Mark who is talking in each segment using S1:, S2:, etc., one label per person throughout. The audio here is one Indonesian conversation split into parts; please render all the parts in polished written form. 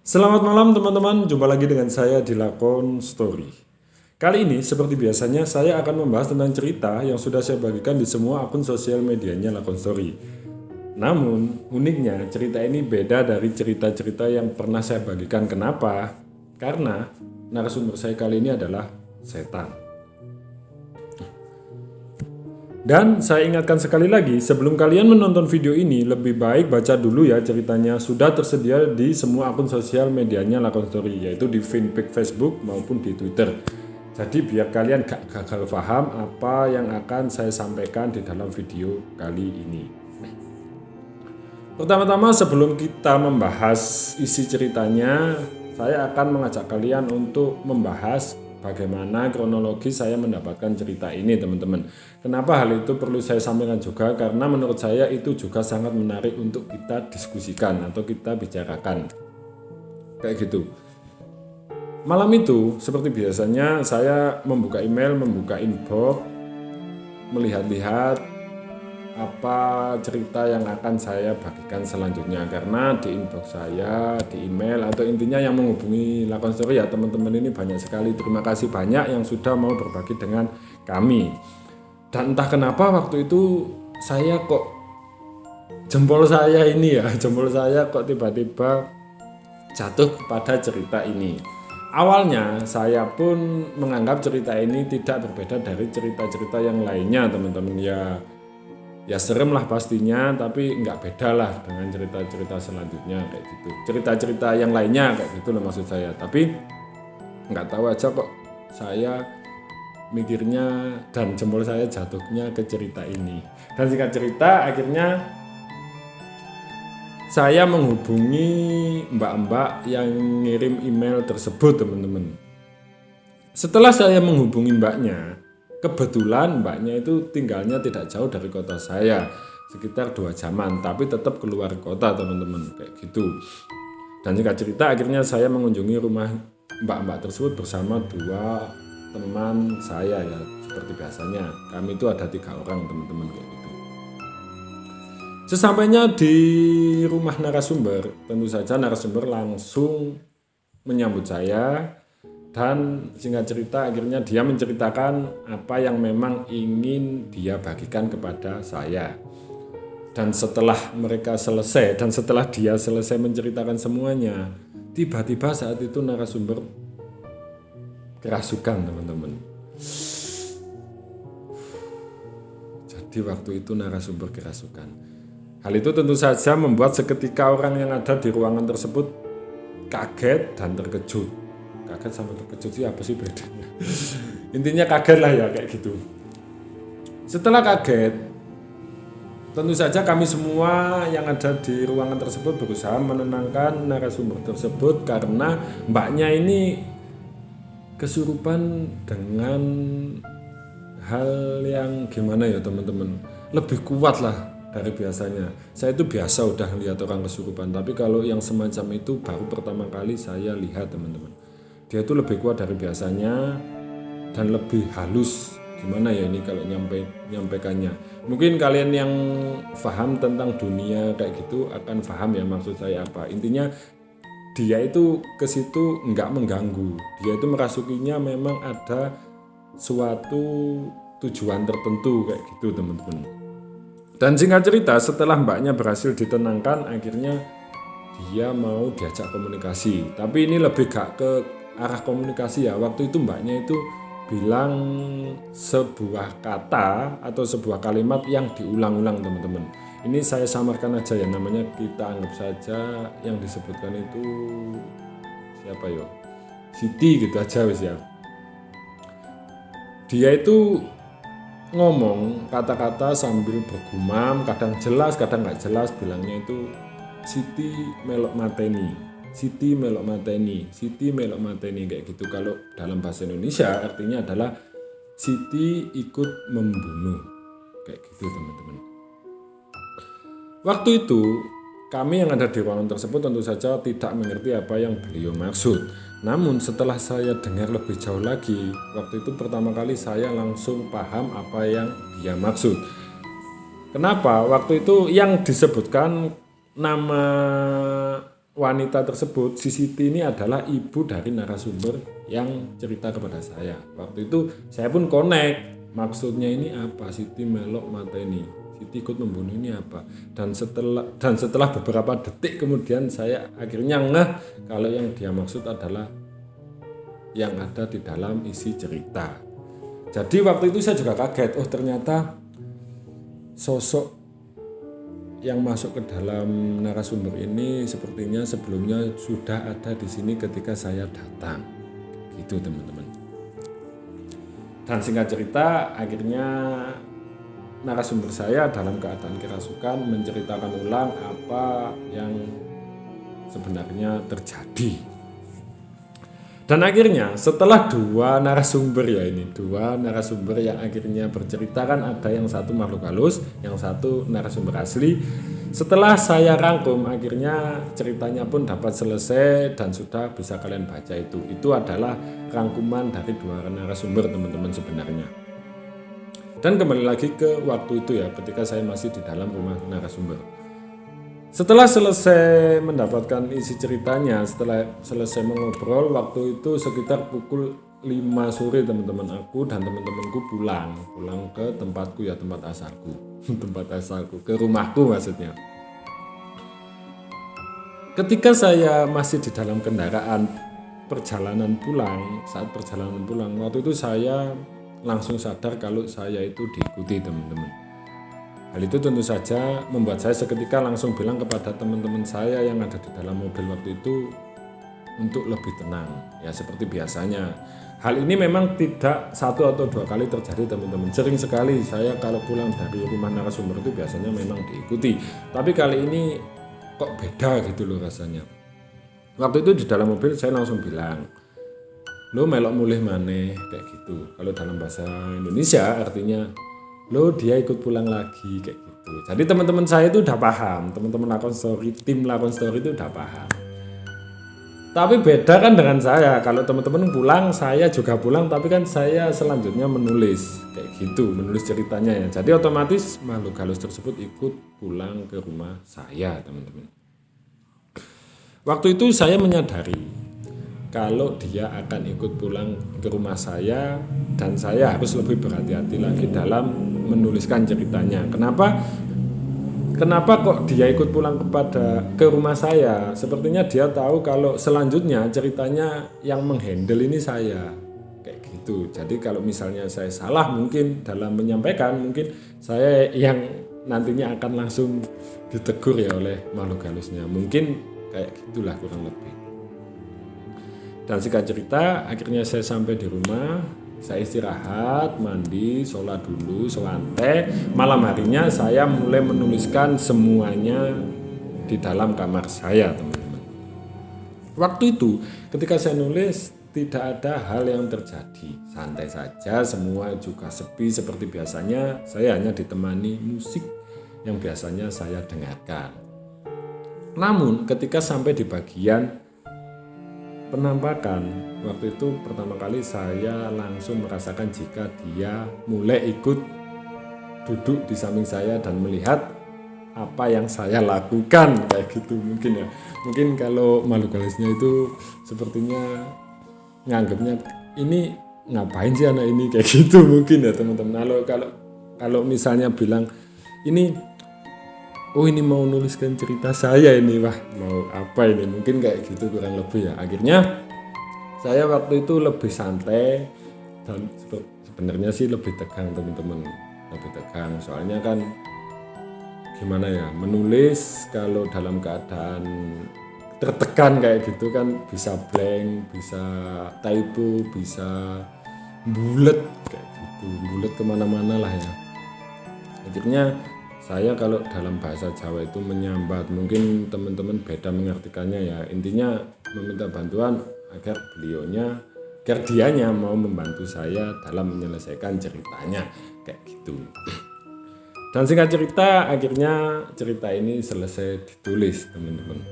S1: Selamat malam teman-teman, jumpa lagi dengan saya di Lakon Story. Kali ini seperti biasanya saya akan membahas tentang cerita yang sudah saya bagikan di semua akun sosial medianya Lakon Story. Namun uniknya cerita ini beda dari cerita-cerita yang pernah saya bagikan. Kenapa? Karena narasumber saya kali ini adalah setan. Dan saya ingatkan sekali lagi, sebelum kalian menonton video ini, lebih baik baca dulu ya ceritanya. Sudah tersedia di semua akun sosial medianya Lakon Story, yaitu di fanpage Facebook maupun di Twitter. Jadi biar kalian gak gagal paham apa yang akan saya sampaikan di dalam video kali ini. Pertama-tama sebelum kita membahas isi ceritanya, saya akan mengajak kalian untuk membahas bagaimana kronologi saya mendapatkan cerita ini, teman-teman. Kenapa hal itu perlu saya sampaikan juga? Karena menurut saya itu juga sangat menarik untuk kita diskusikan atau kita bicarakan. Kayak gitu. Malam itu, seperti biasanya saya membuka email, membuka inbox, melihat-lihat apa cerita yang akan saya bagikan selanjutnya, karena di inbox saya, di email atau intinya yang menghubungi Lakon Story ya teman-teman ini banyak sekali. Terima kasih banyak yang sudah mau berbagi dengan kami. Dan entah kenapa waktu itu saya kok jempol saya kok tiba-tiba jatuh kepada cerita ini. Awalnya saya pun menganggap cerita ini tidak berbeda dari cerita-cerita yang lainnya, teman-teman. Ya serem lah pastinya, tapi nggak beda lah dengan cerita-cerita selanjutnya kayak gitu. Cerita-cerita yang lainnya kayak gitu loh maksud saya. Tapi nggak tahu aja kok saya mikirnya dan jempol saya jatuhnya ke cerita ini. Dan singkat cerita akhirnya saya menghubungi mbak-mbak yang ngirim email tersebut, teman-teman. Setelah saya menghubungi mbaknya, kebetulan mbaknya itu tinggalnya tidak jauh dari kota saya, sekitar 2 jaman, tapi tetap keluar kota, teman-teman, kayak gitu. Dan singkat cerita akhirnya saya mengunjungi rumah mbak-mbak tersebut bersama 2 teman saya ya, seperti biasanya. Kami itu ada 3 orang, teman-teman, kayak gitu. Sesampainya di rumah narasumber, tentu saja narasumber langsung menyambut saya. Dan singkat cerita akhirnya dia menceritakan apa yang memang ingin dia bagikan kepada saya. Dan setelah mereka selesai dan setelah dia selesai menceritakan semuanya, tiba-tiba saat itu narasumber kerasukan, teman-teman. Jadi waktu itu narasumber kerasukan. Hal itu tentu saja membuat seketika orang yang ada di ruangan tersebut kaget dan terkejut. Kaget sama terkejut sih apa sih bedanya? Intinya kaget lah ya kayak gitu. Setelah kaget, tentu saja kami semua yang ada di ruangan tersebut berusaha menenangkan narasumber tersebut karena mbaknya ini kesurupan dengan hal yang gimana ya teman-teman, lebih kuat lah dari biasanya. Saya itu biasa udah lihat orang kesurupan, tapi kalau yang semacam itu baru pertama kali saya lihat, teman-teman. Dia itu lebih kuat dari biasanya dan lebih halus. Gimana ya ini kalau nyampaikannya. Mungkin kalian yang paham tentang dunia kayak gitu akan paham ya maksud saya apa. Intinya dia itu ke situ nggak mengganggu. Dia itu merasukinya memang ada suatu tujuan tertentu kayak gitu, teman-teman. Dan singkat cerita setelah mbaknya berhasil ditenangkan, akhirnya dia mau diajak komunikasi. Tapi ini lebih gak ke arah komunikasi ya. Waktu itu mbaknya itu bilang sebuah kata atau sebuah kalimat yang diulang-ulang, teman-teman. Ini saya samarkan aja ya, namanya kita anggap saja yang disebutkan itu siapa yo? Siti gitu aja wis ya. Dia itu ngomong kata-kata sambil bergumam, kadang jelas kadang nggak jelas, bilangnya itu Siti melok mateni, Siti melok mateni, Siti melok mateni kayak gitu. Kalau dalam bahasa Indonesia artinya adalah Siti ikut membunuh kayak gitu, teman-teman. Waktu itu kami yang ada di ruangan tersebut tentu saja tidak mengerti apa yang beliau maksud. Namun setelah saya dengar lebih jauh lagi, waktu itu pertama kali saya langsung paham apa yang dia maksud. Kenapa? Waktu itu yang disebutkan nama wanita tersebut, si Siti ini adalah ibu dari narasumber yang cerita kepada saya. Waktu itu saya pun connect, maksudnya ini apa, Siti melok mata ini, Siti ikut membunuh ini apa. Dan setelah beberapa detik kemudian saya akhirnya ngeh kalau yang dia maksud adalah yang ada di dalam isi cerita. Jadi waktu itu saya juga kaget, oh ternyata sosok yang masuk ke dalam narasumber ini sepertinya sebelumnya sudah ada di sini ketika saya datang. Gitu teman-teman. Dan singkat cerita, akhirnya narasumber saya dalam keadaan kerasukan menceritakan ulang apa yang sebenarnya terjadi. Dan akhirnya setelah dua narasumber yang akhirnya bercerita, kan ada yang satu makhluk halus, yang satu narasumber asli. Setelah saya rangkum, akhirnya ceritanya pun dapat selesai dan sudah bisa kalian baca itu. Itu adalah rangkuman dari dua narasumber teman-teman sebenarnya. Dan kembali lagi ke waktu itu ya, ketika saya masih di dalam rumah narasumber. Setelah selesai mendapatkan isi ceritanya, setelah selesai mengobrol, waktu itu sekitar pukul 5 sore teman-teman, aku dan teman-temanku pulang ke tempatku ya, tempat asalku, ke rumahku maksudnya. Ketika saya masih di dalam kendaraan saat perjalanan pulang, waktu itu saya langsung sadar kalau saya itu diikuti teman-teman. Hal itu tentu saja membuat saya seketika langsung bilang kepada teman-teman saya yang ada di dalam mobil waktu itu untuk lebih tenang. Ya seperti biasanya. Hal ini memang tidak satu atau dua kali terjadi teman-teman. Sering sekali saya kalau pulang dari rumah narasumber itu biasanya memang diikuti. Tapi kali ini kok beda gitu loh rasanya. Waktu itu di dalam mobil saya langsung bilang, lo melok mulih maneh kayak gitu. Kalau dalam bahasa Indonesia artinya, lo dia ikut pulang lagi kayak gitu. Jadi teman-teman saya itu udah paham, teman-teman tim Lakon Story itu udah paham. Tapi beda kan dengan saya, kalau teman-teman pulang, saya juga pulang, tapi kan saya selanjutnya menulis kayak gitu, menulis ceritanya ya. Jadi otomatis makhluk halus tersebut ikut pulang ke rumah saya teman-teman. Waktu itu saya menyadari kalau dia akan ikut pulang ke rumah saya dan saya harus lebih berhati-hati lagi dalam menuliskan ceritanya. Kenapa kok dia ikut pulang ke rumah saya? Sepertinya dia tahu kalau selanjutnya ceritanya yang menghandle ini saya. Kayak gitu. Jadi kalau misalnya saya salah mungkin dalam menyampaikan, mungkin saya yang nantinya akan langsung ditegur ya oleh makhluk halusnya. Mungkin kayak gitulah kurang lebih. Dan singkat cerita, akhirnya saya sampai di rumah, saya istirahat, mandi, sholat dulu, selantai. Malam harinya saya mulai menuliskan semuanya di dalam kamar saya, teman-teman. Waktu itu, ketika saya nulis, tidak ada hal yang terjadi. Santai saja, semua juga sepi seperti biasanya. Saya hanya ditemani musik yang biasanya saya dengarkan. Namun, ketika sampai di bagian penampakan, waktu itu pertama kali saya langsung merasakan jika dia mulai ikut duduk di samping saya dan melihat apa yang saya lakukan kayak gitu mungkin ya. Mungkin kalau makhluk halusnya itu sepertinya nganggapnya ini ngapain sih anak ini kayak gitu mungkin ya teman-teman. Kalau misalnya bilang ini ini mau nuliskan cerita saya ini, wah mau apa ini, mungkin kayak gitu kurang lebih ya. Akhirnya saya waktu itu lebih santai dan sebenarnya sih lebih tegang teman-teman, lebih tegang. Soalnya kan gimana ya, menulis kalau dalam keadaan tertekan kayak gitu kan bisa blank, bisa typo, bisa bulet kayak gitu, bulet kemana-mana lah ya. Akhirnya saya kalau dalam bahasa Jawa itu menyambat, mungkin teman-teman beda mengartikannya ya. Intinya meminta bantuan agar dianya mau membantu saya dalam menyelesaikan ceritanya kayak gitu. Dan singkat cerita, akhirnya cerita ini selesai ditulis teman-teman.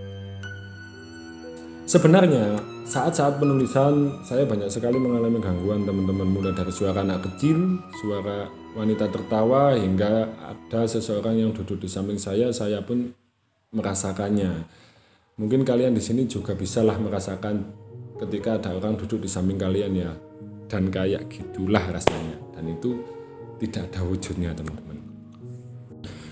S1: Sebenarnya saat-saat penulisan saya banyak sekali mengalami gangguan teman-teman, mulai dari suara anak kecil, suara wanita tertawa, hingga ada seseorang yang duduk di samping saya pun merasakannya. Mungkin kalian di sini juga bisalah merasakan ketika ada orang duduk di samping kalian ya, dan kayak gitulah rasanya, dan itu tidak ada wujudnya teman-teman.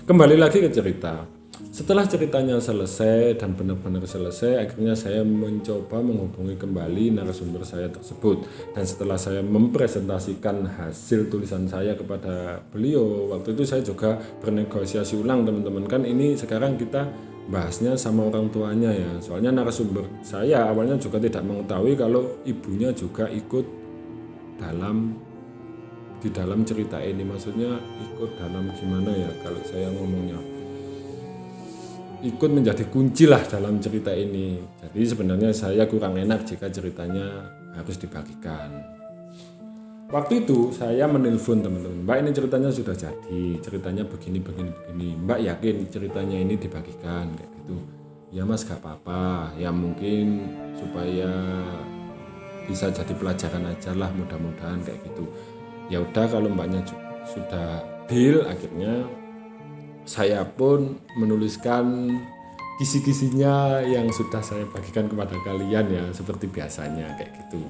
S1: Kembali lagi ke cerita. Setelah ceritanya selesai dan benar-benar selesai, akhirnya saya mencoba menghubungi kembali narasumber saya tersebut. Dan setelah saya mempresentasikan hasil tulisan saya kepada beliau, waktu itu saya juga bernegosiasi ulang teman-teman. Kan ini sekarang kita bahasnya sama orang tuanya ya. Soalnya narasumber saya awalnya juga tidak mengetahui kalau ibunya juga ikut di dalam cerita ini. Maksudnya ikut dalam gimana ya kalau saya ngomongnya, ikut menjadi kunci lah dalam cerita ini. Jadi sebenarnya saya kurang enak jika ceritanya harus dibagikan. Waktu itu saya menelpon teman-teman, Mbak ini ceritanya sudah jadi, ceritanya begini. Mbak yakin ceritanya ini dibagikan kayak gitu? Ya Mas gak apa-apa, ya mungkin supaya bisa jadi pelajaran aja lah, mudah-mudahan kayak gitu. Ya udah kalau Mbaknya sudah deal, akhirnya saya pun menuliskan kisi-kisinya yang sudah saya bagikan kepada kalian ya, seperti biasanya kayak gitu.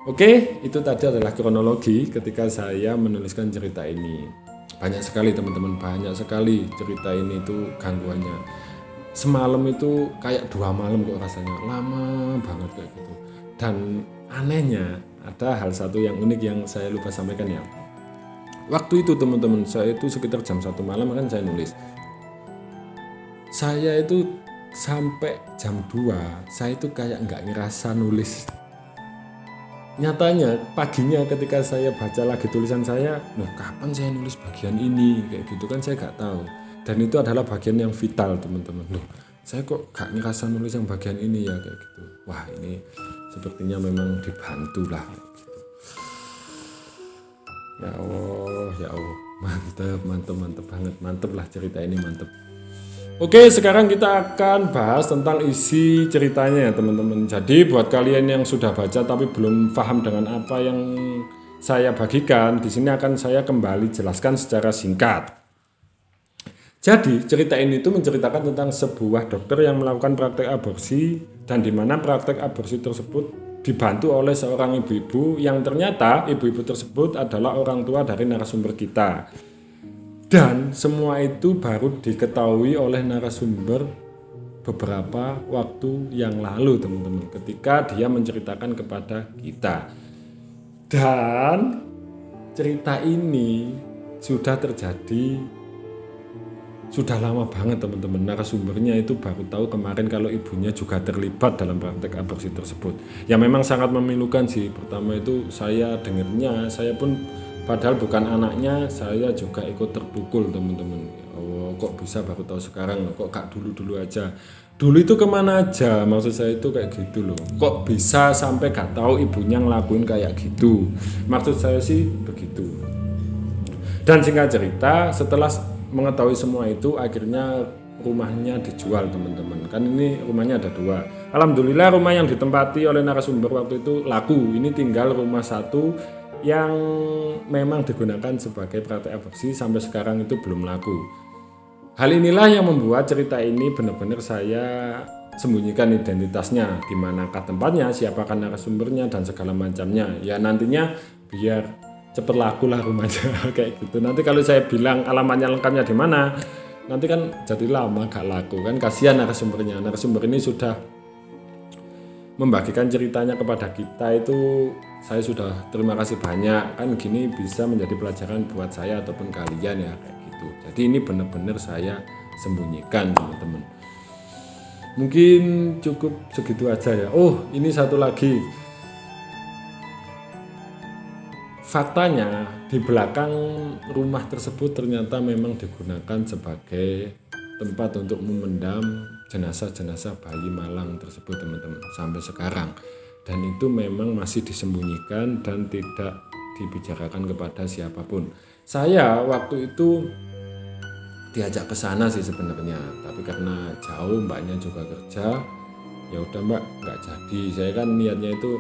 S1: Oke, itu tadi adalah kronologi ketika saya menuliskan cerita ini. Banyak sekali teman-teman, banyak sekali cerita ini itu gangguannya. Semalam itu kayak 2 malam kok rasanya, lama banget kayak gitu. Dan anehnya ada hal satu yang unik yang saya lupa sampaikan ya. Waktu itu teman-teman, saya itu sekitar jam 1 malam kan saya nulis. Saya itu sampai jam 2, saya itu kayak nggak ngerasa nulis. Nyatanya paginya ketika saya baca lagi tulisan saya, kapan saya nulis bagian ini? Kayak gitu kan saya nggak tahu. Dan itu adalah bagian yang vital teman-teman. Saya kok nggak ngerasa nulis yang bagian ini ya kayak gitu. Wah ini sepertinya memang dibantu lah. Ya Allah, mantep banget, mantep lah cerita ini, mantep. Oke, sekarang kita akan bahas tentang isi ceritanya ya teman-teman. Jadi buat kalian yang sudah baca tapi belum paham dengan apa yang saya bagikan, di sini akan saya kembali jelaskan secara singkat. Jadi cerita ini itu menceritakan tentang sebuah dokter yang melakukan praktek aborsi, dan di mana praktek aborsi tersebut dibantu oleh seorang ibu-ibu yang ternyata ibu-ibu tersebut adalah orang tua dari narasumber kita. Dan semua itu baru diketahui oleh narasumber beberapa waktu yang lalu teman-teman, ketika dia menceritakan kepada kita. Dan cerita ini sudah terjadi sudah lama banget teman-teman. Narasumbernya itu baru tahu kemarin kalau ibunya juga terlibat dalam praktek aborsi tersebut. Ya memang sangat memilukan sih. Pertama itu saya dengarnya, saya pun padahal bukan anaknya, saya juga ikut terpukul teman-teman. Oh kok bisa baru tahu sekarang, kok gak dulu aja. Dulu itu kemana aja, maksud saya itu kayak gitu loh. Kok bisa sampai gak tahu ibunya ngelakuin kayak gitu. Maksud saya sih begitu. Dan singkat cerita, setelah mengetahui semua itu, akhirnya rumahnya dijual teman-teman. Kan ini rumahnya ada 2. Alhamdulillah rumah yang ditempati oleh narasumber waktu itu laku. Ini tinggal rumah satu yang memang digunakan sebagai praktek aborsi, sampai sekarang itu belum laku. Hal inilah yang membuat cerita ini benar-benar saya sembunyikan identitasnya, di manakah tempatnya, siapakah narasumbernya, dan segala macamnya. Ya nantinya biar cepet laku lah rumahnya kayak gitu. Nanti kalau saya bilang alamatnya lengkapnya di mana, nanti kan jadi lama gak laku kan, kasihan narasumbernya. Narasumber ini sudah membagikan ceritanya kepada kita, itu saya sudah terima kasih banyak. Kan gini bisa menjadi pelajaran buat saya ataupun kalian ya kayak gitu. Jadi ini benar-benar saya sembunyikan teman-teman. Mungkin cukup segitu aja ya. Oh ini satu lagi. Faktanya di belakang rumah tersebut ternyata memang digunakan sebagai tempat untuk memendam jenazah-jenazah bayi malang tersebut teman-teman, sampai sekarang. Dan itu memang masih disembunyikan dan tidak dibicarakan kepada siapapun. Saya waktu itu diajak ke sana sih sebenarnya, tapi karena jauh, mbaknya juga kerja, ya udah mbak nggak jadi. Saya kan niatnya itu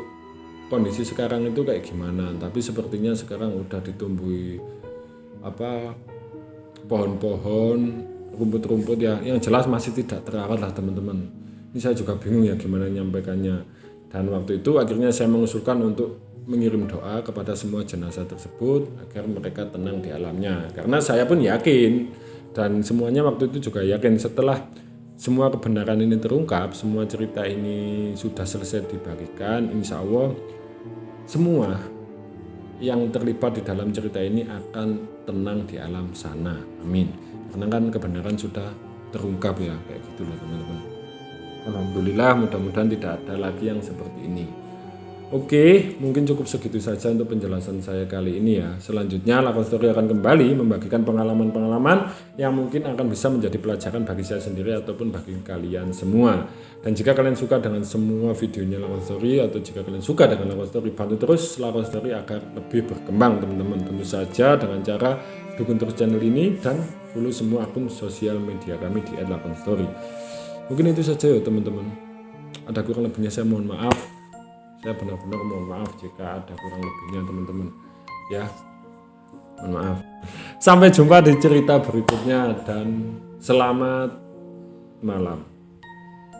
S1: kondisi sekarang itu kayak gimana, tapi sepertinya sekarang udah ditumbuhi pohon-pohon, rumput-rumput ya, yang jelas masih tidak terawat lah teman-teman. Ini saya juga bingung ya gimana menyampaikannya. Dan waktu itu akhirnya saya mengusulkan untuk mengirim doa kepada semua jenazah tersebut agar mereka tenang di alamnya. Karena saya pun yakin dan semuanya waktu itu juga yakin setelah semua kebenaran ini terungkap, semua cerita ini sudah selesai dibagikan, insya Allah semua yang terlibat di dalam cerita ini akan tenang di alam sana. Amin. Karena kan kebenaran sudah terungkap ya, kayak gitu loh teman-teman. Alhamdulillah, mudah-mudahan tidak ada lagi yang seperti ini. Oke, mungkin cukup segitu saja untuk penjelasan saya kali ini ya. Selanjutnya Lakon Story akan kembali membagikan pengalaman-pengalaman yang mungkin akan bisa menjadi pelajaran bagi saya sendiri ataupun bagi kalian semua. Dan jika kalian suka dengan semua videonya Lakon Story atau jika kalian suka dengan Lakon Story, bantu terus Lakon Story agar lebih berkembang teman-teman. Tentu saja dengan cara dukung terus channel ini dan follow semua akun sosial media kami di @lakonstory. Mungkin itu saja ya teman-teman. Ada kurang lebihnya saya mohon maaf. Saya benar-benar mohon maaf jika ada kurang lebihnya teman-teman. Ya, mohon maaf. Sampai jumpa di cerita berikutnya dan selamat malam.